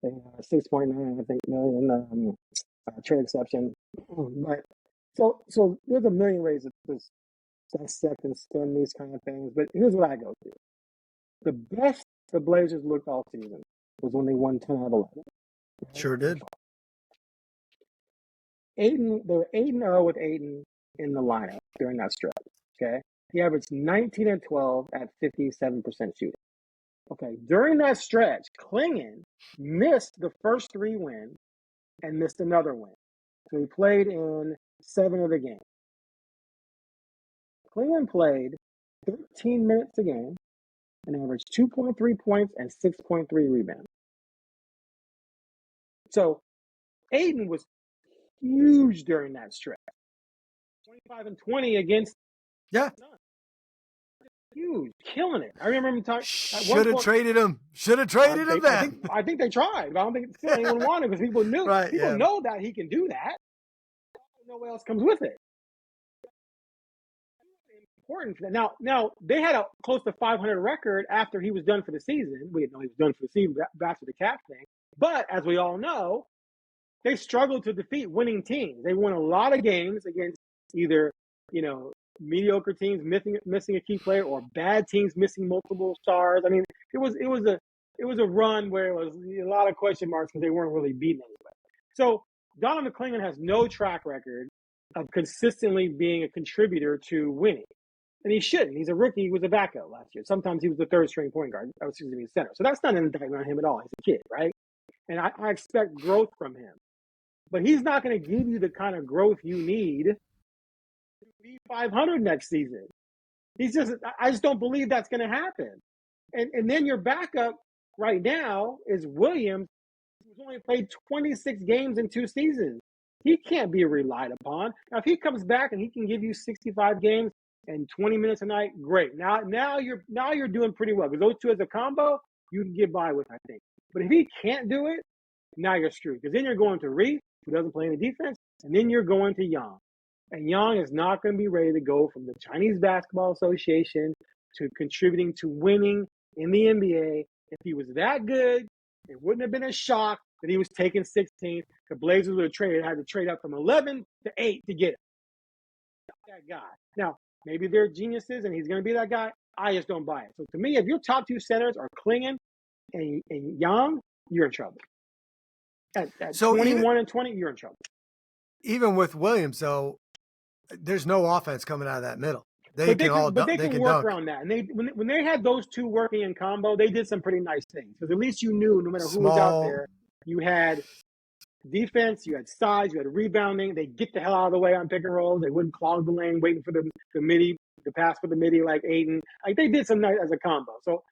They have 6.9, I think, million trade exception. But so there's a million ways to dissect and spin these kind of things. But here's what I go to. The best the Blazers looked all season was when they won 10 out of 11. Right? Sure did. Ayton, they were 8-0 with Ayton in the lineup during that stretch. Okay, he averaged 19 and 12 at 57% shooting. Okay, during that stretch, Klingon missed the first 3 wins and missed another win. So he played in 7 of the games. Klingon played 13 minutes a game and averaged 2.3 points and 6.3 rebounds. So Ayton was huge during that stretch. 25 and 20 against huge, killing it. I remember him talking. Should have traded him. Should have traded him then. I think they tried, but I don't think anyone wanted because people knew. People know that he can do that. I don't know what else comes with it. Important for that. Now they had a close to 500 record after he was done for the season. We didn't know he was done for the season after the cap thing. But as we all know, they struggled to defeat winning teams. They won a lot of games against either, you know, mediocre teams missing a key player or bad teams missing multiple stars. I mean, it was a run where it was a lot of question marks because they weren't really beating anybody. So Donovan Klingon has no track record of consistently being a contributor to winning. And he shouldn't. He's a rookie. He was a backup last year. Sometimes he was the third string point guard. Center. So that's not an indictment on him at all. He's a kid, right? And I expect growth from him. But he's not going to give you the kind of growth you need to be 500 next season. I just don't believe that's going to happen. And then your backup right now is Williams, who's only played 26 games in 2 seasons. He can't be relied upon. Now, if he comes back and he can give you 65 games and 20 minutes a night, great. Now you're doing pretty well. Because those two as a combo, you can get by with, I think. But if he can't do it, now you're screwed. Because then you're going to Reef, who doesn't play any defense, and then you're going to Yang. And Yang is not going to be ready to go from the Chinese Basketball Association to contributing to winning in the NBA. If he was that good, it wouldn't have been a shock that he was taking 16th. The Blazers would have had to trade up from 11 to 8 to get him. That guy. Now, maybe they're geniuses and he's going to be that guy. I just don't buy it. So to me, if your top 2 centers are Klingon and Yang, you're in trouble. At 21 and 20, you're in trouble. Even with Williams, though, there's no offense coming out of that middle. They can work dunk around that. And when they had those two working in combo, they did some pretty nice things. Because at least you knew no matter who was out there, you had defense, you had size, you had rebounding. They get the hell out of the way on pick and roll. They wouldn't clog the lane waiting for the midi, the pass for the midi like Ayton. Like they did some nice as a combo. So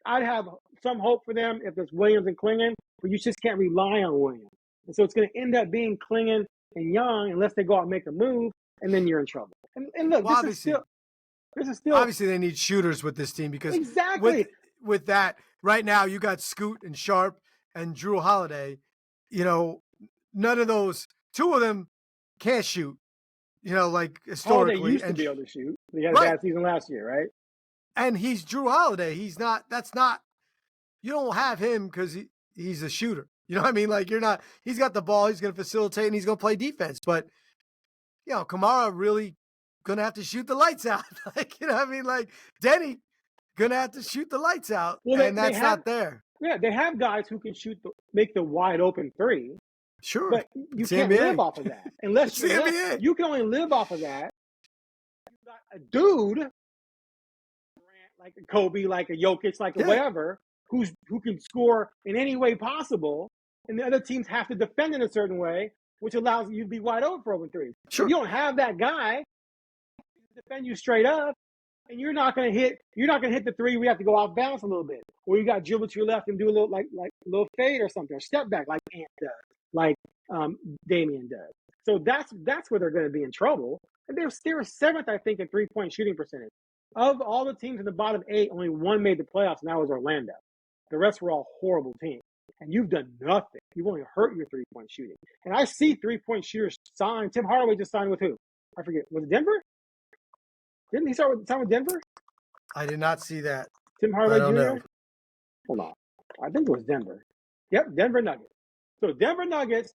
I'd have some hope for them if it's Williams and Klingon, but you just can't rely on Williams. And so it's going to end up being Klingon and Young unless they go out and make a move, and then you're in trouble. And look, this is still obviously they need shooters with this team because with that right now you got Scoot and Sharp and Drew Holiday. You know, none of those, 2 of them can't shoot. You know, like historically, they used to be able to shoot. They had a bad season last year, right? And he's Drew Holiday. He's not. That's not. You don't have him because he's a shooter. You know what I mean? Like you're not. He's got the ball. He's going to facilitate and he's going to play defense. But you know, Kamara really going to have to shoot the lights out. Like you know, what I mean, like Denny going to have to shoot the lights out, and that's not there. Yeah, they have guys who can make the wide open 3. Sure, but you can't live off of that unless you can only live off of that. a dude like a Kobe, like a Jokic, like a whatever, who can score in any way possible, and the other teams have to defend in a certain way, which allows you to be wide open for open threes. Sure. If you don't have that guy defend you straight up, and you're not gonna hit the three. We have to go off balance a little bit, or you got to dribble to your left and do a little like a little fade or something, or step back like Ant does, like Damian does. So that's where they're going to be in trouble. And they were seventh, I think, in 3-point shooting percentage. Of all the teams in the bottom 8, only one made the playoffs, and that was Orlando. The rest were all horrible teams. And you've done nothing. You've only hurt your 3-point shooting. And I see 3-point shooters sign. Tim Hardaway just signed with who? I forget. Was it Denver? Didn't he sign with Denver? I did not see that. Tim Hardaway Jr.? Know. Hold on. I think it was Denver. Yep, Denver Nuggets. So Denver Nuggets,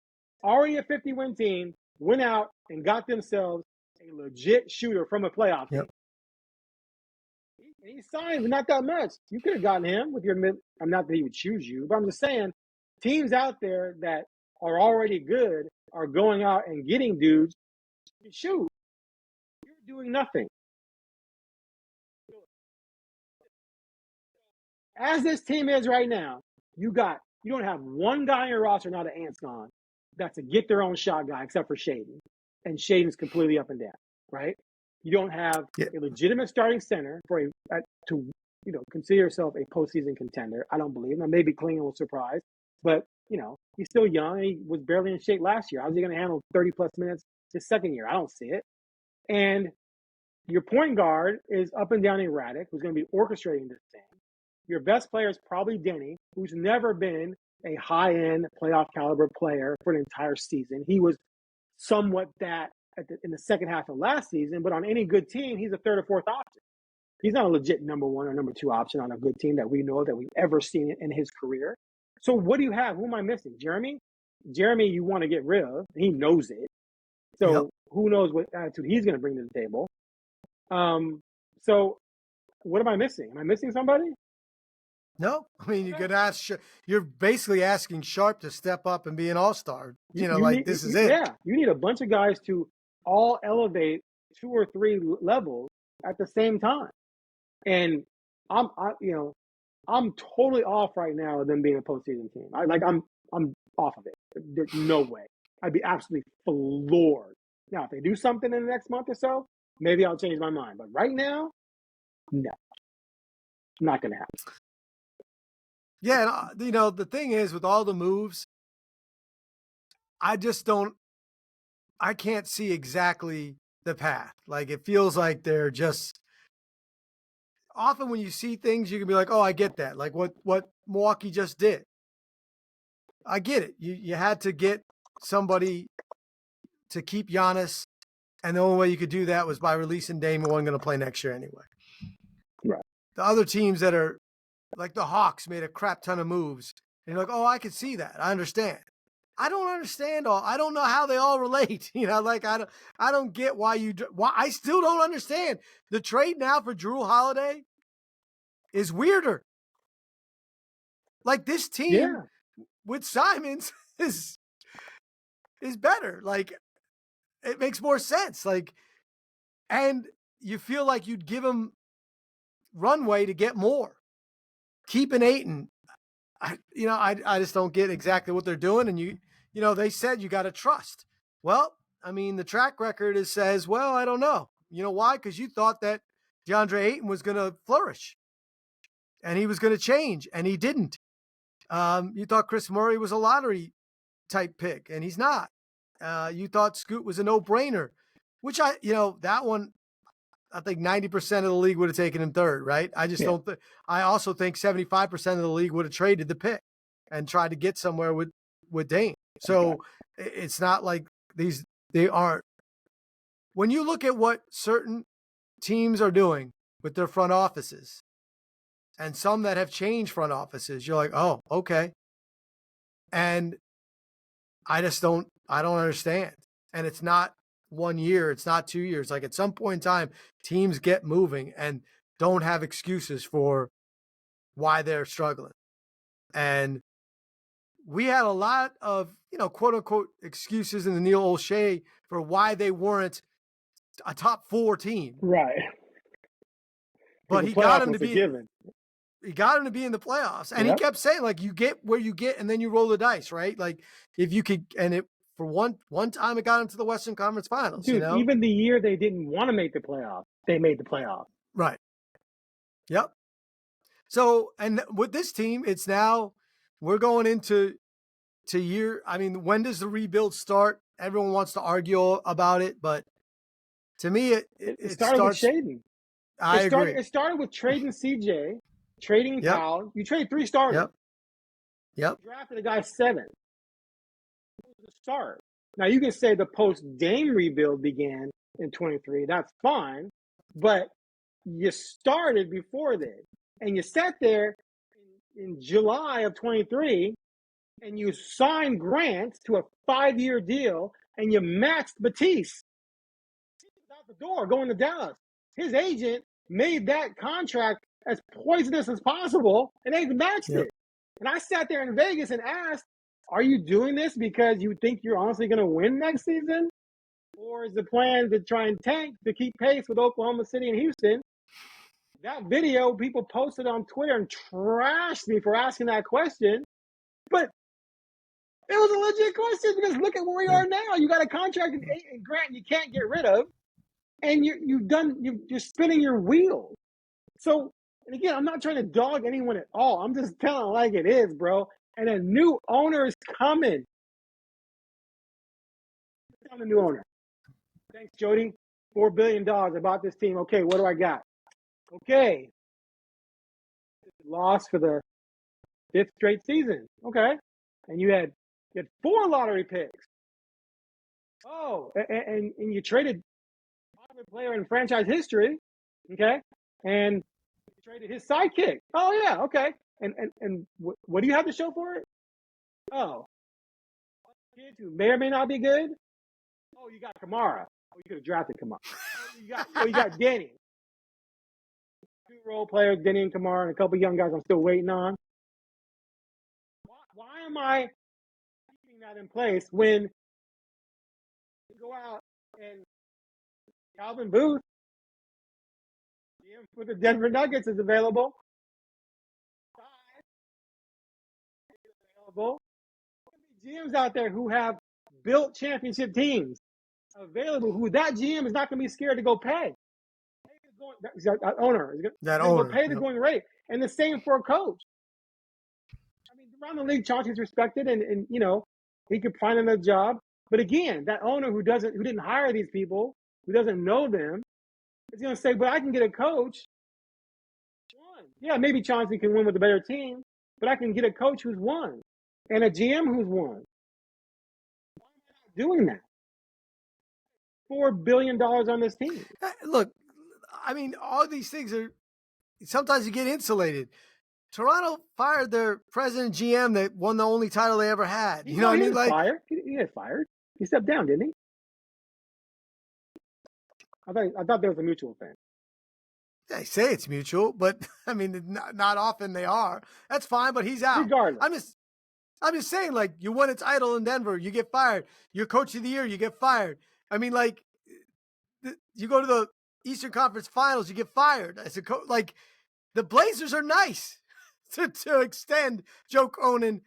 already a 50-win team, went out and got themselves a legit shooter from a playoff team. And he signed, but not that much. You could have gotten him with your mid. I'm not that he would choose you, but I'm just saying, teams out there that are already good are going out and getting dudes to shoot. You're doing nothing. As this team is right now, you don't have one guy in your roster, now that Ant's gone, that's a get their own shot guy, except for Shaden. And Shaden's completely up and down, right? You don't have a legitimate starting center for to consider yourself a postseason contender. I don't believe. Now maybe Klingon will surprise, but he's still young. He was barely in shape last year. How's he going to handle 30 plus minutes his second year? I don't see it. And your point guard is up and down erratic, who's going to be orchestrating this thing. Your best player is probably Denny, who's never been a high-end playoff caliber player for an entire season. He was somewhat that in the second half of last season, but on any good team, he's a third or fourth option. He's not a legit number 1 or number 2 option on a good team that we know that we've ever seen in his career. So what do you have? Who am I missing? Jeremy, you want to get rid of. He knows it. So who knows what attitude he's going to bring to the table. So what am I missing? Am I missing somebody? No, I mean, you're basically asking Sharp to step up and be an all-star. This is it. Yeah, you need a bunch of guys to all elevate 2 or 3 levels at the same time. And I'm totally off right now of them being a postseason team. I'm off of it. There's no way. I'd be absolutely floored. Now, if they do something in the next month or so, maybe I'll change my mind. But right now, no, not going to happen. Yeah, and, the thing is, with all the moves, I can't see exactly the path. Like, it feels like they're just, often when you see things, you can be like, oh, I get that. Like what Milwaukee just did. I get it. You had to get somebody to keep Giannis, and the only way you could do that was by releasing Dame, who wasn't going to play next year anyway. Right. The other teams that are, like the Hawks made a crap ton of moves. And you're like, oh, I can see that. I understand. I don't understand I don't know how they all relate. I don't get why I still don't understand. The trade now for Jrue Holiday is weirder. Like, this team with Simons is better. Like, it makes more sense. Like, and you feel like you'd give him runway to get more. Keeping Ayton, I just don't get exactly what they're doing. And they said you got to trust. Well, I mean, the track record says, well, I don't know. You know why? Because you thought that Deandre Ayton was going to flourish and he was going to change, and he didn't. You thought Chris Murray was a lottery type pick, and he's not. You thought Scoot was a no-brainer, which that one, I think 90% of the league would have taken him third, right? I just don't I also think 75% of the league would have traded the pick and tried to get somewhere with Dame. So it's not like they aren't. When you look at what certain teams are doing with their front offices, and some that have changed front offices, you're like, oh, okay. And I don't understand. And it's not 1 year, it's not 2 years. Like, at some point in time, teams get moving and don't have excuses for why they're struggling. And we had a lot of, quote unquote excuses in the Neil O'Shea for why they weren't a top 4 team. Right. But The he got playoff him to was a be given. he got him to be in the playoffs. And he Yep. kept saying, like, you get where you get and then you roll the dice, right? Like, if you could, and it for one time it got him to the Western Conference Finals, Dude, you know? even the year they didn't want to make the playoffs, they made the playoffs. Right. Yep. So, and with this team, it's now we're going into year. I mean, when does the rebuild start? Everyone wants to argue about it, but to me, It it started with starts. Shaden. I agree. It started with trading CJ, trading Yep. Powell. You traded 3 starters. Yep. You drafted a guy 7. It was a start. Now you can say the post Dame rebuild began in 23. That's fine, but you started before this, and you sat there in July of 23, and you signed Grant to a 5-year deal, and you maxed Batiste out the door going to Dallas. His agent made that contract as poisonous as possible, and they matched it. And I sat there in Vegas and asked, are you doing this because you think you're honestly going to win next season? Or is the plan to try and tank to keep pace with Oklahoma City and Houston? That video, people posted on Twitter and trashed me for asking that question. But it was a legit question because look at where we are now. You got a contract in Grant you can't get rid of, and you're spinning your wheels. So, and again, I'm not trying to dog anyone at all. I'm just telling it like it is, bro. And a new owner is coming. I'm the new owner. Thanks, Jody. $4 billion. I bought this team. Okay, what do I got? Okay. Lost for the 5th straight season. Okay. And you had 4 lottery picks. Oh, and you traded a player in franchise history. Okay. And you traded his sidekick. Oh, yeah. Okay. And what do you have to show for it? Oh, kids who may or may not be good. Oh, you got Kamara. Oh, you could have drafted Kamara. You got Denny. 2 role players, Denny and Kamara, and a couple young guys I'm still waiting on. Why am I keeping that in place when you go out and Calvin Booth, GM for the Denver Nuggets, is available? GMs out there who have built championship teams available, who that GM is not going to be scared to go pay. That owner is going to go pay the going rate. And the same for a coach. I mean, around the league, Chauncey's respected, and you know, he could find another job. But again, that owner who didn't hire these people, who doesn't know them, is going to say, "But I can get a coach. Yeah, maybe Chauncey can win with a better team, but I can get a coach who's won and a GM who's won." Why am I not doing that? $4 billion on this team. Look, I mean, all these things are sometimes you get insulated. Toronto fired their president GM that won the only title they ever had. You know what I mean? Like, he got fired. He stepped down, didn't he? I thought there was a mutual thing. They say it's mutual, but I mean, not often they are. That's fine, but he's out. Regardless. I'm just saying, like, you won a title in Denver, you get fired. You're coach of the year, you get fired. I mean, like, you go to the Eastern Conference Finals, you get fired as a coach. Like, the Blazers are nice to extend Joe Cronin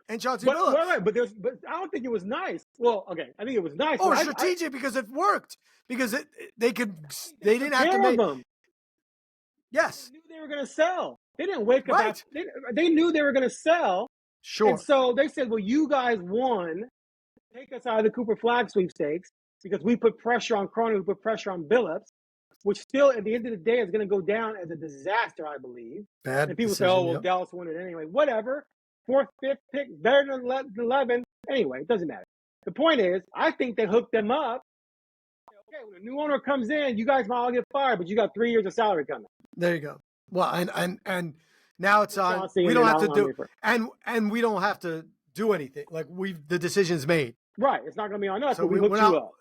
and Chauncey Billups. Right, but I don't think it was nice. Well, okay, I think it was nice. Oh, strategic because it worked. Because they didn't have to make them. Yes. They knew they were going to sell. They didn't wake up. Right. They knew they were going to sell. Sure. And so they said, well, you guys won. Take us out of the Cooper Flag sweepstakes because we put pressure on Cronin, we put pressure on Billups, which still, at the end of the day, is going to go down as a disaster, I believe. Bad and people decision, say, oh, well, Dallas won it anyway. Whatever. 4th, 5th pick, better than 11. Anyway, it doesn't matter. The point is, I think they hooked them up. Okay, when a new owner comes in, you guys might all get fired, but you got 3 years of salary coming. There you go. Well, and now it's on. We don't have to do and we don't have to do anything. Like the decision's made. Right. It's not going to be on us, so but we hooked you up.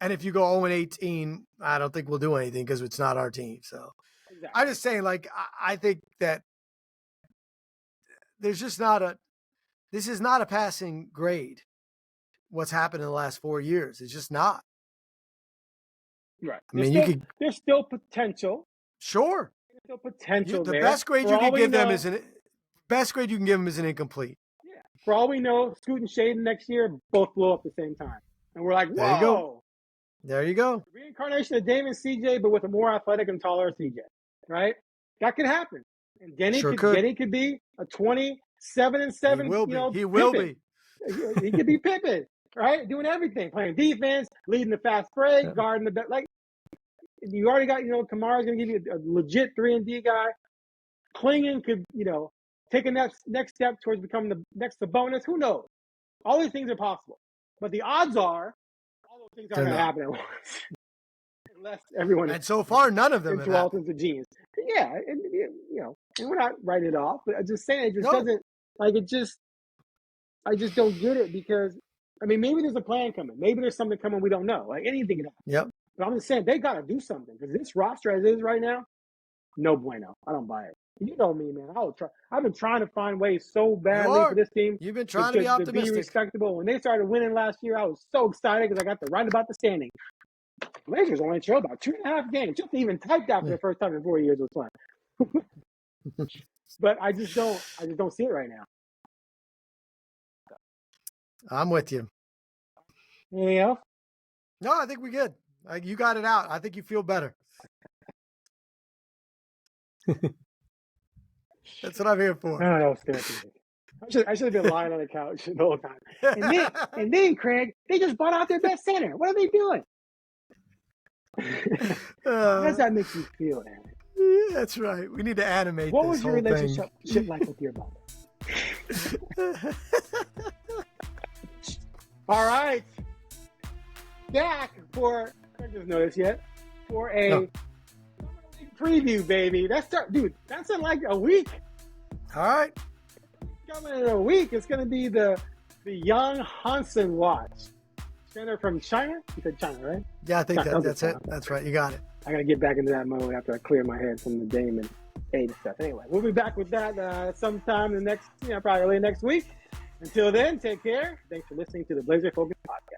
And if you go 0-18, I don't think we'll do anything because it's not our team. So exactly. I'm just saying, like, I think that there's just this is not a passing grade. What's happened in the last 4 years? It's just not. Right. I mean, you could there's still potential. sure. There's still potential The there. best grade For you all can we give them know- is best grade you can give them is an incomplete. Yeah. For all we know, Scoot and Shaden next year both blow up at the same time. And we're like, There you go. whoa. There you go. Reincarnation of Damian CJ, but with a more athletic and taller CJ. Right? That could happen. And Denny Sure Denny could be a 27-7. He will be. You know, He will Pippen. be. He could be Pippen, right? Doing everything, playing defense, leading the fast break, Yeah. guarding the like. You already got, Kamara's going to give you a legit 3-and-D guy. Klingon could, take a next step towards becoming the next Sabonis. Who knows? All these things are possible, but the odds are all those things aren't going to happen at once, unless everyone. And so far, none of them have happened. Into genes. Yeah, and we're not writing it off, but I'm just saying it just doesn't like it. I just don't get it because, I mean, maybe there's a plan coming. Maybe there's something coming we don't know. Like anything can happen. Yep. But I'm just saying they got to do something because this roster as is right now, no bueno. I don't buy it. You know me, man. I've been trying to find ways so badly for this team. You've been trying to be optimistic. To be respectable. When they started winning last year, I was so excited because I got to write about the standing. Blazers only showed about 2.5 games. Just even typed out for the first time in 4 years was fun. But I just don't see it right now. I'm with you. Anything else? No, I think we're good. You got it out. I think you feel better. That's what I'm here for. Oh, that was therapeutic. I should have been lying on the couch the whole time. And then, Craig, they just bought out their best center. What are they doing? How does that make you feel, Aaron? That's right. We need to animate what this was your whole relationship thing. like with your mother? All right. Back for, I just noticed yet, for a preview, baby. That's in like a week. All right. Coming in a week, it's going to be the Young Hansen watch. Center from China? You said China, right? Yeah, I think that's it. That's right. You got it. I got to get back into that mode after I clear my head from the Dame and Ayton stuff. Anyway, we'll be back with that sometime the next, probably early next week. Until then, take care. Thanks for listening to the Blazer Focus Podcast.